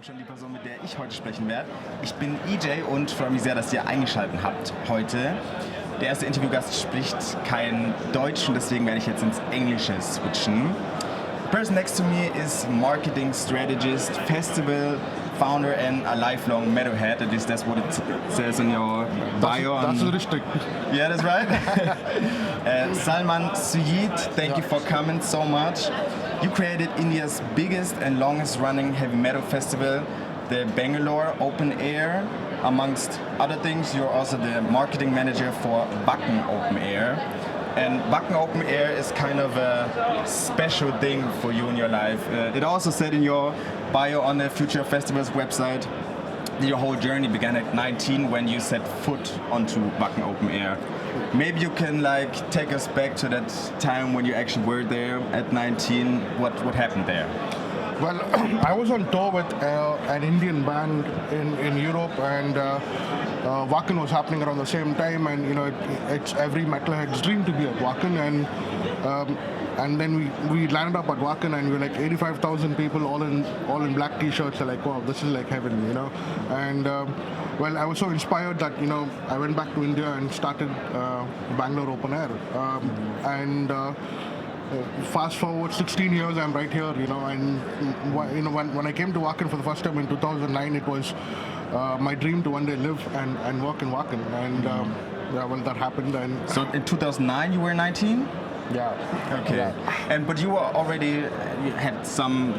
auch schon die Person, mit der ich heute sprechen werde. Ich bin EJ und freue mich sehr, dass ihr eingeschaltet habt heute. Der erste Interviewgast spricht kein Deutsch und deswegen werde ich jetzt ins Englische switchen. The person next to me is Marketing Strategist, Festival founder and a lifelong metalhead. At least that's what it says in your bio. That's richtig. Yeah, that's right. Salman Syed, thank you for coming so much. You created India's biggest and longest running heavy metal festival, the Bangalore Open Air. Amongst other things, you're also the marketing manager for Wacken Open Air. And Wacken Open Air is kind of a special thing for you in your life. It also said in your bio on the Future Festivals website that your whole journey began at 19 when you set foot onto Wacken Open Air. Maybe you can take us back to that time when you actually were there at 19. What happened there? Well, I was on tour with an Indian band in Europe, and Wacken was happening around the same time, and it's every metalhead's dream to be at Wacken, and then we landed up at Wacken, and we were like 85,000 people all in black t-shirts. Are like, wow, this is like heaven, and well, I was so inspired that I went back to India and started Bangalore Open Air, and fast forward 16 years, I'm right here, and when I came to Wacken for the first time in 2009, it was my dream to one day live and work in Wacken, and well, that happened. And so in 2009 you were 19? Yeah. Okay. Yeah. But you already had some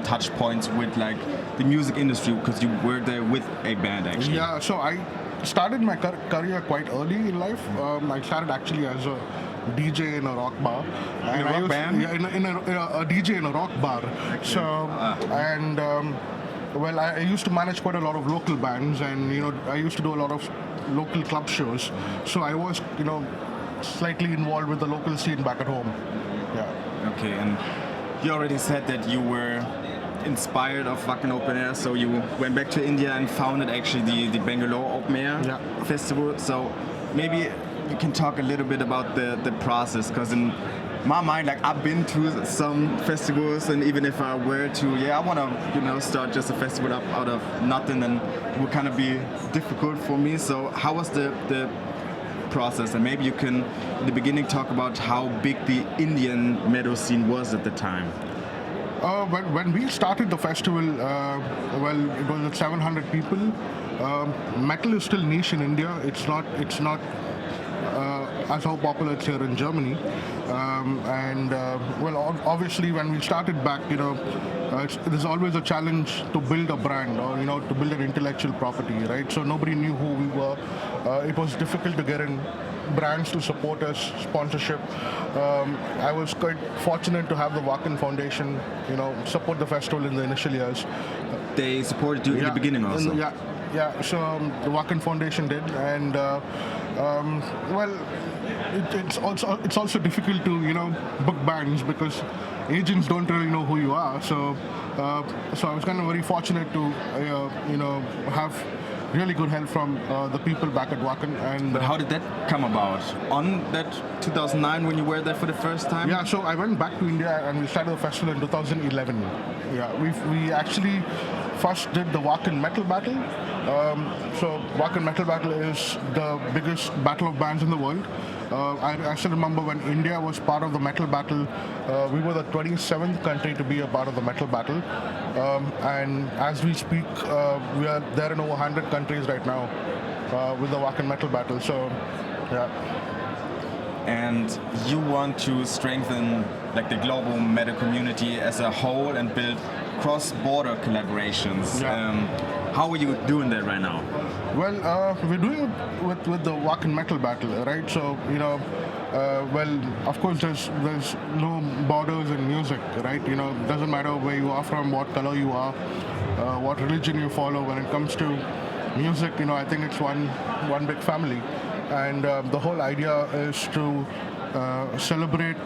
touch points with the music industry because you were there with a band actually. Yeah. So I started my career quite early in life. I started actually as a DJ in a rock bar. In a rock band? Yeah, in a DJ in a rock bar. Okay. So and well, I used to manage quite a lot of local bands, and I used to do a lot of local club shows. So I was slightly involved with the local scene back at home. Yeah. Okay, and you already said that you were inspired of Wacken Open Air, so you went back to India and founded actually the Bangalore Open Air Festival. So maybe you can talk a little bit about the process, because in my mind, I've been to some festivals, and even if I were to, I want to, start just a festival out of nothing, then it would kind of be difficult for me. So how was the process? And maybe you can, in the beginning, talk about how big the Indian metal scene was at the time. When we started the festival, well, it was at 700 people. Metal is still niche in India. It's not as how popular it's here in Germany. Well, obviously, when we started back, there's always a challenge to build a brand, or to build an intellectual property, right? So nobody knew who we were. It was difficult to get in brands to support us, sponsorship. I was quite fortunate to have the Wacken Foundation, support the festival in the initial years. They supported you in the beginning also? Yeah. So the Wacken Foundation did, and well, it's also difficult to book bands because agents don't really know who you are. So I was kind of very fortunate to have really good help from the people back at Wacken. And but how did that come about? On that 2009 when you were there for the first time? Yeah, so I went back to India and we started the festival in 2011. Yeah, we actually first did the Wacken Metal Battle. So Wacken Metal Battle is the biggest battle of bands in the world. I still remember when India was part of the Metal Battle, we were the 27th country to be a part of the Metal Battle. And as we speak, we are there in over 100 countries right now with the Wacken Metal Battle. So, yeah. And you want to strengthen the global metal community as a whole and build cross-border collaborations. Yeah. How are you doing that right now? Well, we're doing it with the Wacken Metal Battle, right? So, well, of course, there's no borders in music, right? It doesn't matter where you are from, what color you are, what religion you follow. When it comes to music, I think it's one big family. And the whole idea is to celebrate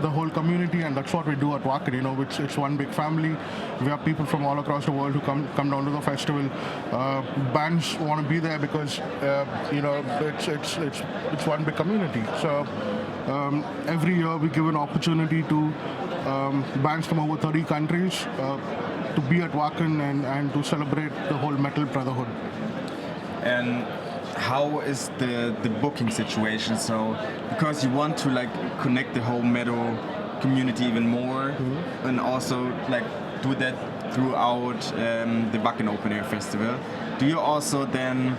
the whole community, and that's what we do at Wacken. It's one big family. We have people from all across the world who come down to the festival. Bands want to be there because it's one big community. So every year we give an opportunity to bands from over 30 countries to be at Wacken and to celebrate the whole metal brotherhood. And how is the booking situation? So, because you want to like connect the whole metal community even more, and also like do that throughout the Wacken Open Air Festival, do you also then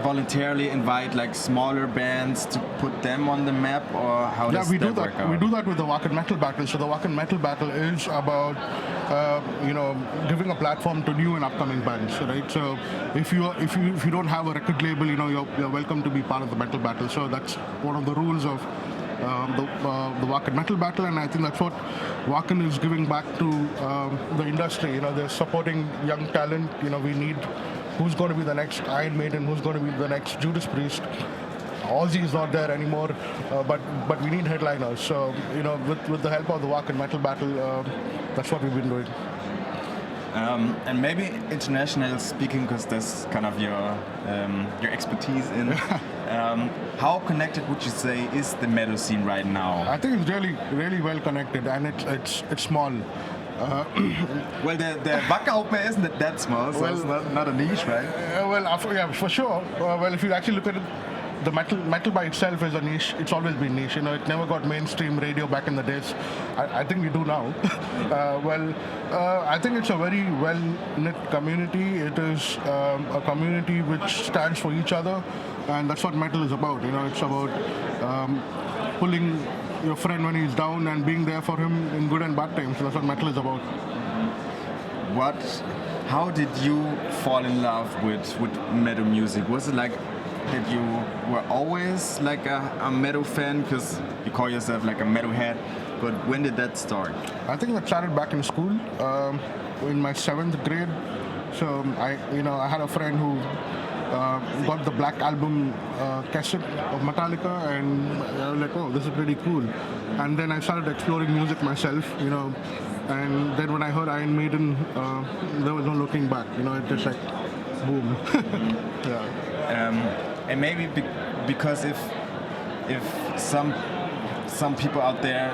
voluntarily invite like smaller bands to put them on the map, or how does that work out? We do that with the Wacken Metal Battle. So the Wacken Metal Battle is about giving a platform to new and upcoming bands, right? So if you don't have a record label, you're welcome to be part of the Metal Battle. So that's one of the rules of the Wacken Metal Battle, and I think that's what Wacken is giving back to the industry. They're supporting young talent. We need who's going to be the next Iron Maiden, who's going to be the next Judas Priest. Ozzy is not there anymore, but we need headliners. So with the help of the Wacken Metal Battle, that's what we've been doing. And maybe international speaking, because that's kind of your expertise in. How connected would you say is the metal scene right now? I think it's really, really well connected, and it's small. Well, the Wacken Open Air isn't that small, so it's not a niche, right? Yeah, for sure. Well, if you actually look at it, the metal by itself is a niche. It's always been niche. It never got mainstream radio back in the days. I think we do now. I think it's a very well-knit community. It is a community which stands for each other, and that's what metal is about. It's about pulling your friend when he's down and being there for him in good and bad times. That's what metal is about. How did you fall in love with metal music? Was it like that you were always like a metal fan, because you call yourself like a metalhead, but when did that start? I think that started back in school, in my 7th grade. So I had a friend who got the Black Album cassette of Metallica, and I was like, oh, this is pretty cool. And then I started exploring music myself, and then when I heard Iron Maiden, there was no looking back. It just like, boom. Yeah. And maybe because if some people out there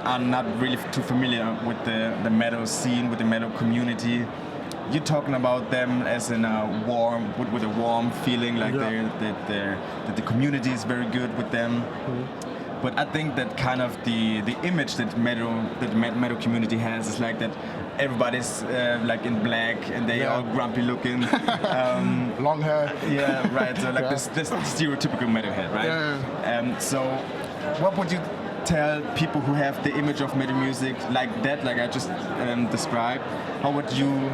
are not really too familiar with the metal scene, with the metal community, you're talking about them as in a warm, with a warm feeling, like that the community is very good with them. But I think that kind of the image that the metal community has is like that everybody's like in black and they all grumpy looking, long hair. Yeah, right. So like this stereotypical metalhead, right? Yeah. So what would you tell people who have the image of metal music like that, like I just described? How would you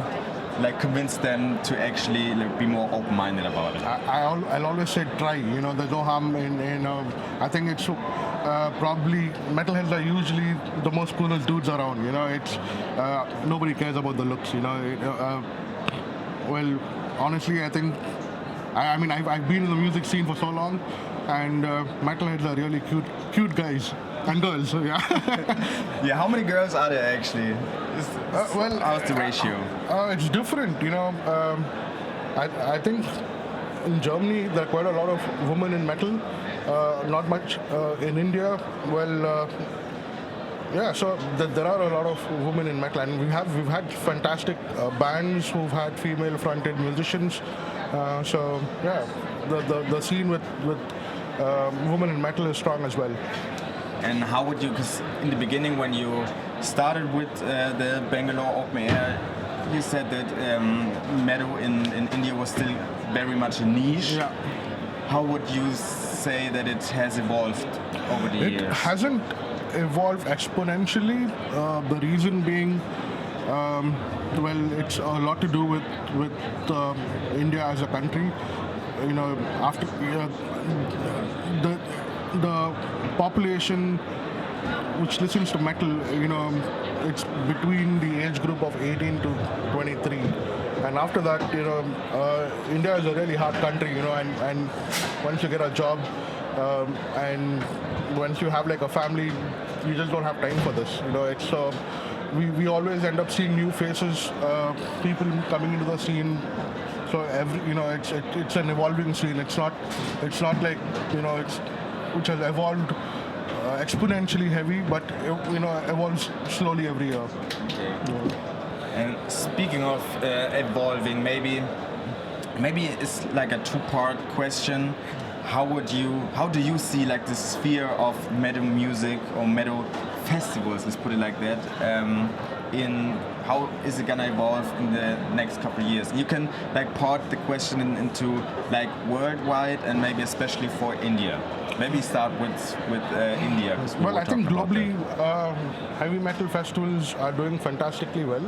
like convince them to actually like be more open-minded about it? I'll always say try. There's no harm in. I think it's probably metalheads are usually the most coolest dudes around. It's nobody cares about the looks. Well, honestly, I think. I mean, I've been in the music scene for so long, and metalheads are really cute guys and girls. So yeah. Yeah. How many girls are there actually? How's the ratio? It's different. I think in Germany there are quite a lot of women in metal. Not much in India. So there are a lot of women in metal, and we've had fantastic bands who've had female-fronted musicians. The scene with women in metal is strong as well. And how would you? Because in the beginning, when you started with the Bangalore Open Air, you said that metal in India was still very much a niche. Yeah. How would you say that it has evolved over the years? It hasn't evolved exponentially. The reason being, it's a lot to do with India as a country. After the population which listens to metal, it's between the age group of 18 to 23. And after that, India is a really hard country, and once you get a job, and once you have like a family, you just don't have time for this. It's we always end up seeing new faces, people coming into the scene. So it's an evolving scene. It's not like which has evolved exponentially heavy, but evolves slowly every year. Okay. Yeah. And speaking of evolving, maybe it's like a two-part question. How do you see like the sphere of metal music or metal festivals, let's put it like that, in how is it gonna evolve in the next couple of years? You can like part the question into like worldwide and maybe especially for India. Maybe start with India. Well, I think globally, heavy metal festivals are doing fantastically well.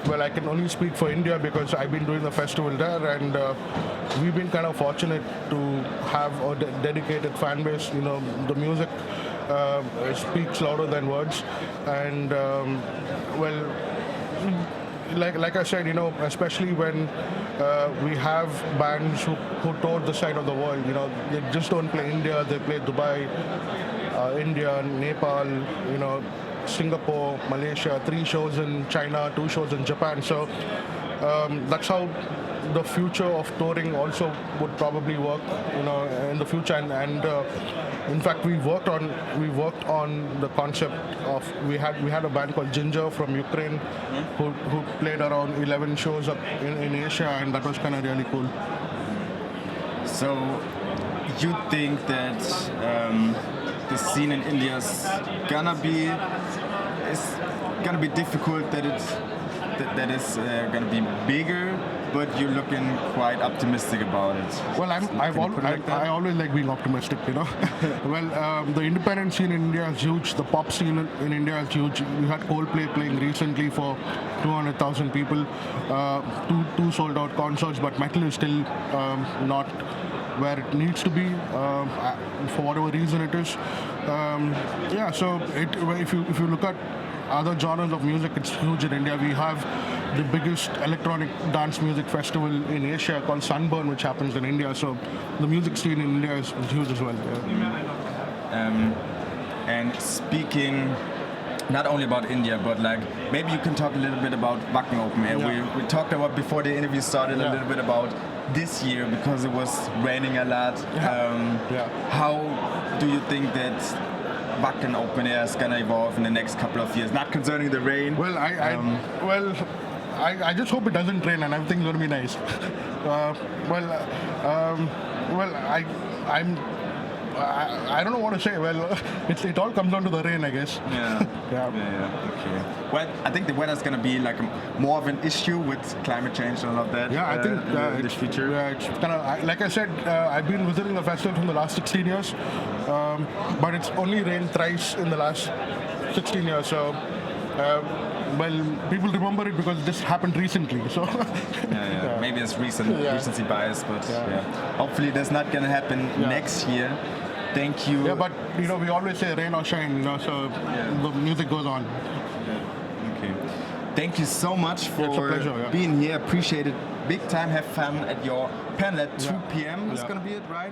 Well, I can only speak for India because I've been doing the festival there, and we've been kind of fortunate to have a dedicated fan base. The music speaks louder than words, and well, like I said, especially when we have bands who tour the side of the world, they just don't play India, they play Dubai, India, Nepal, Singapore, Malaysia, 3 shows in China, 2 shows in Japan. So that's how the future of touring also would probably work, in the future. And in fact, we worked on the concept of we had a band called Ginger from Ukraine who played around 11 shows up in Asia, and that was kind of really cool. So you think that the scene in India is gonna be difficult, that it's gonna be bigger, but you're looking quite optimistic about it. Well, I always like being optimistic, Well, the independent scene in India is huge. The pop scene in India is huge. We had Coldplay playing recently for 200,000 people, 2 sold out concerts, but metal is still not where it needs to be, for whatever reason it is. So if you look at other genres of music, it's huge in India. We have the biggest electronic dance music festival in Asia called Sunburn, which happens in India. So the music scene in India is huge as well. And speaking not only about India, but like maybe you can talk a little bit about Wacken Open Air. We talked about before the interview started a little bit about this year because it was raining a lot. How do you think that Wacken Open Air is going to evolve in the next couple of years? Not concerning the rain. Well, I just hope it doesn't rain and everything's going to be nice. I don't know what to say. Well, it all comes down to the rain, I guess. Okay. Well, I think the weather's going to be like more of an issue with climate change and all of that. Yeah, I think in the future. Yeah, it's kind of like I said. I've been visiting the festival from the last 16 years, but it's only rained thrice in the last 16 years. So. Well, people remember it because this happened recently. So maybe it's recency bias, but hopefully that's not going to happen next year. Thank you. Yeah, but we always say rain or shine, so the music goes on. Okay. Thank you so much for pleasure, being here. Appreciate it big time. Have fun at your panel at 2 p.m. It's going to be it, right?